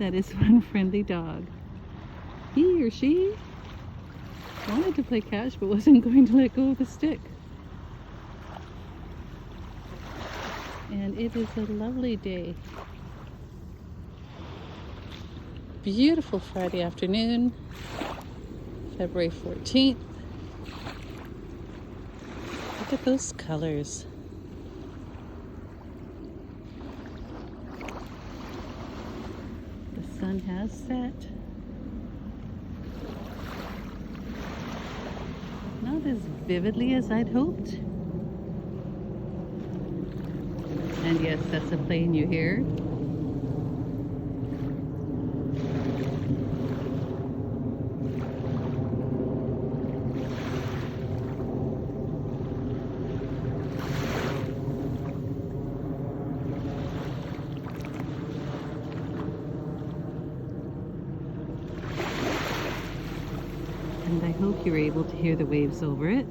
That is one friendly dog. He or she wanted to play catch but wasn't going to let go of the stick. And it is a lovely day. Beautiful Friday afternoon, February 14th. Look at those colors. The sun has set. Not as vividly as I'd hoped. And yes, that's a plane you hear. And I hope you're able to hear the waves over it.